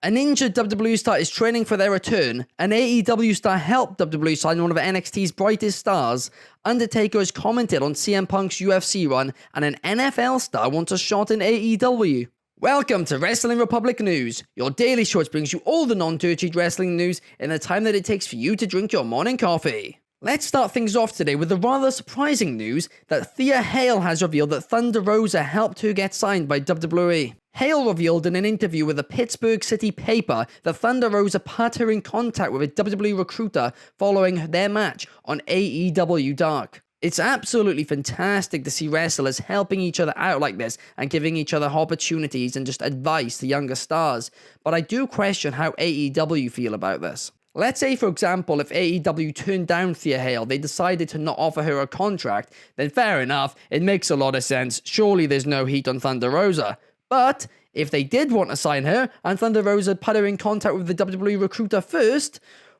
An injured WWE star is training for their return. An AEW star helped WWE sign one of NXT's brightest stars. Undertaker has commented on CM Punk's UFC run, and an NFL star wants a shot in AEW. Welcome to Wrestling Republic News, your daily show which brings you all the non-dirty wrestling news in the time that it takes for you to drink your morning coffee. Let's start things off today with the rather surprising news that Thea Hale has revealed that Thunder Rosa helped her get signed by WWE. Hale revealed in an interview with the Pittsburgh City paper that Thunder Rosa put her in contact with a WWE recruiter following their match on AEW Dark. It's absolutely fantastic to see wrestlers helping each other out like this and giving each other opportunities and just advice to younger stars, but I do question how AEW feel about this. Let's say, for example, if AEW turned down Thea Hale, they decided to not offer her a contract, then fair enough, it makes a lot of sense. Surely there's no heat on Thunder Rosa. But if they did want to sign her and Thunder Rosa put her in contact with the WWE recruiter first,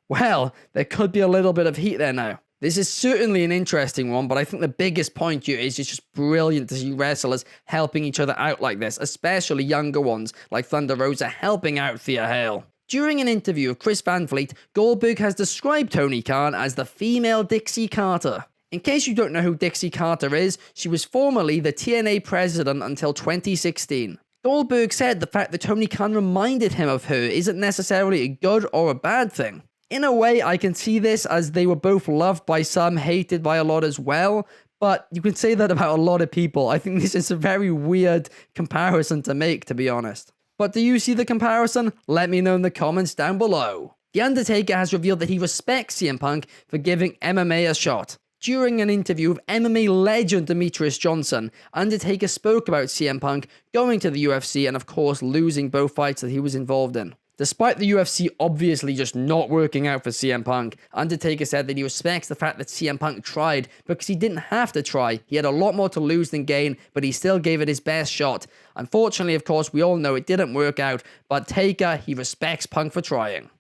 well, there could be a little bit of heat there now. This is certainly an interesting one, but I think the biggest point here is it's just brilliant to see wrestlers helping each other out like this, especially younger ones like Thunder Rosa helping out Thea Hale. During an interview with Chris Van Vliet, Goldberg has described Tony Khan as the female Dixie Carter. In case you don't know who Dixie Carter is, she was formerly the TNA president until 2016. Goldberg said the fact that Tony Khan reminded him of her isn't necessarily a good or a bad thing. In a way, I can see this as they were both loved by some, hated by a lot as well, but you can say that about a lot of people. I think this is a very weird comparison to make, to be honest. But do you see the comparison? Let me know in the comments down below. The Undertaker has revealed that he respects CM Punk for giving MMA a shot. During an interview with MMA legend Demetrius Johnson, Undertaker spoke about CM Punk going to the UFC and of course losing both fights that he was involved in. Despite the UFC obviously just not working out for CM Punk, Undertaker said that he respects the fact that CM Punk tried because he didn't have to try. He had a lot more to lose than gain, but he still gave it his best shot. Unfortunately, of course, we all know it didn't work out, but Taker, he respects Punk for trying.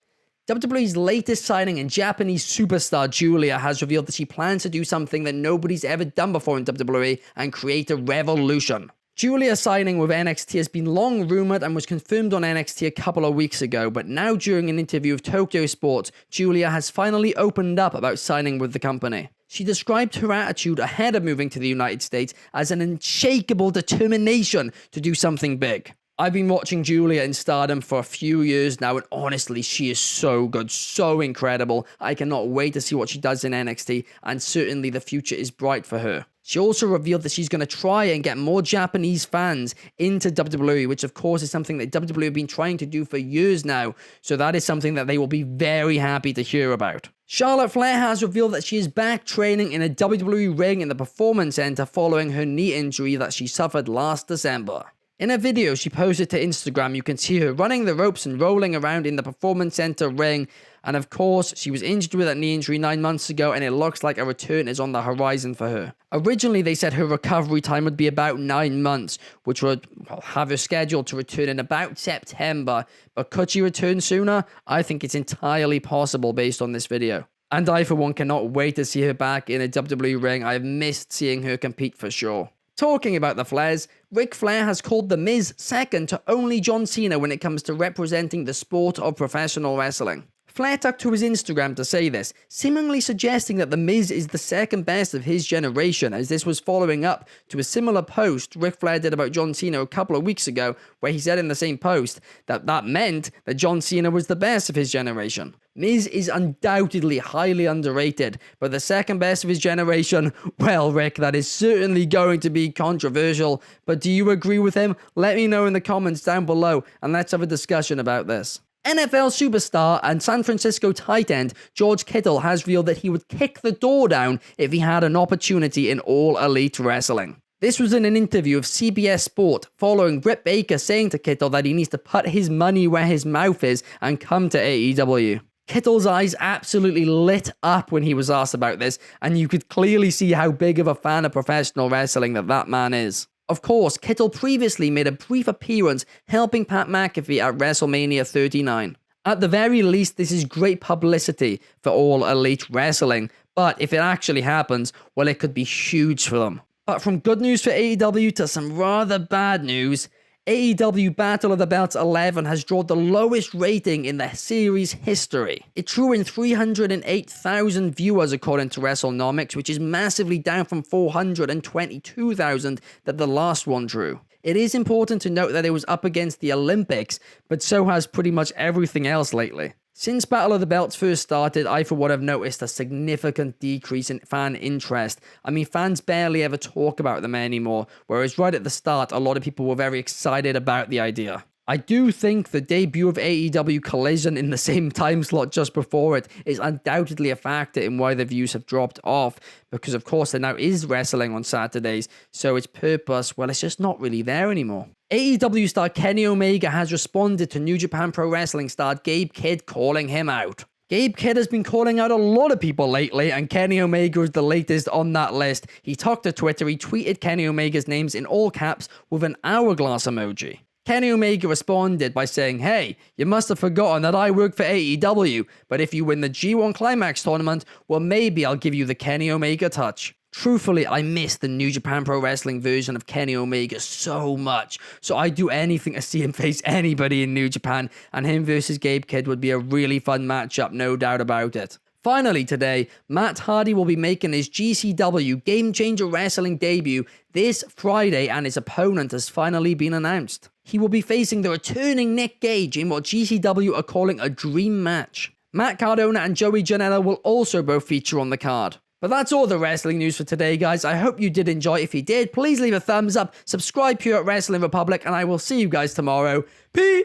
WWE's latest signing in Japanese superstar Julia has revealed that she plans to do something that nobody's ever done before in WWE and create a revolution. Julia's signing with NXT has been long rumored and was confirmed on NXT a couple of weeks ago, but now during an interview with Tokyo Sports, Julia has finally opened up about signing with the company. She described her attitude ahead of moving to the United States as an unshakable determination to do something big. I've been watching Julia in Stardom for a few years now, and honestly, she is so good, so incredible. I cannot wait to see what she does in NXT, and certainly the future is bright for her. She also revealed that she's going to try and get more Japanese fans into WWE, which of course is something that WWE have been trying to do for years now, so that is something that they will be very happy to hear about. Charlotte Flair has revealed that she is back training in a WWE ring in the Performance Center following her knee injury that she suffered last December. In a video she posted to Instagram, you can see her running the ropes and rolling around in the Performance Center ring, and of course, she was injured with that knee injury 9 months ago, and it looks like a return is on the horizon for her. Originally, they said her recovery time would be about 9 months, which would have her scheduled to return in about September, but could she return sooner? I think it's entirely possible based on this video. And I, for one, cannot wait to see her back in a WWE ring. I have missed seeing her compete for sure. Talking about the Flairs, Ric Flair has called The Miz second to only John Cena when it comes to representing the sport of professional wrestling. Flair took to his Instagram to say this, seemingly suggesting that The Miz is the second best of his generation, as this was following up to a similar post Ric Flair did about John Cena a couple of weeks ago, where he said in the same post that meant that John Cena was the best of his generation. Miz is undoubtedly highly underrated, but the second best of his generation, well, Rick, that is certainly going to be controversial, but do you agree with him? Let me know in the comments down below, and let's have a discussion about this. NFL superstar and San Francisco tight end George Kittle has revealed that he would kick the door down if he had an opportunity in All Elite Wrestling. This was in an interview with CBS Sport following Britt Baker saying to Kittle that he needs to put his money where his mouth is and come to AEW. Kittle's eyes absolutely lit up when he was asked about this, and you could clearly see how big of a fan of professional wrestling that man is. Of course, Kittle previously made a brief appearance helping Pat McAfee at WrestleMania 39. At the very least, this is great publicity for All Elite Wrestling, but if it actually happens, well, it could be huge for them. But from good news for AEW to some rather bad news, AEW Battle of the Belts 11 has drawn the lowest rating in the series history. It drew in 308,000 viewers according to WrestleNomics, which is massively down from 422,000 that the last one drew. It is important to note that it was up against the Olympics, but so has pretty much everything else lately. Since Battle of the Belts first started, I for one have noticed a significant decrease in fan interest. I mean, fans barely ever talk about them anymore, whereas right at the start, a lot of people were very excited about the idea. I do think the debut of AEW Collision in the same time slot just before it is undoubtedly a factor in why the views have dropped off, because of course there now is wrestling on Saturdays, so its purpose, well, it's just not really there anymore. AEW star Kenny Omega has responded to New Japan Pro Wrestling star Gabe Kidd calling him out. Gabe Kidd has been calling out a lot of people lately, and Kenny Omega is the latest on that list. He talked to Twitter, he tweeted Kenny Omega's names in all caps with an hourglass emoji. Kenny Omega responded by saying, "Hey, you must have forgotten that I work for AEW, but if you win the G1 Climax tournament, well maybe I'll give you the Kenny Omega touch." Truthfully, I miss the New Japan Pro Wrestling version of Kenny Omega so much, so I'd do anything to see him face anybody in New Japan, and him versus Gabe Kidd would be a really fun matchup, no doubt about it. Finally today, Matt Hardy will be making his GCW Game Changer Wrestling debut this Friday, and his opponent has finally been announced. He will be facing the returning Nick Gage in what GCW are calling a dream match. Matt Cardona and Joey Janela will also both feature on the card. But that's all the wrestling news for today, guys. I hope you did enjoy. If you did, please leave a thumbs up, subscribe here at Wrestling Republic, and I will see you guys tomorrow. Peace!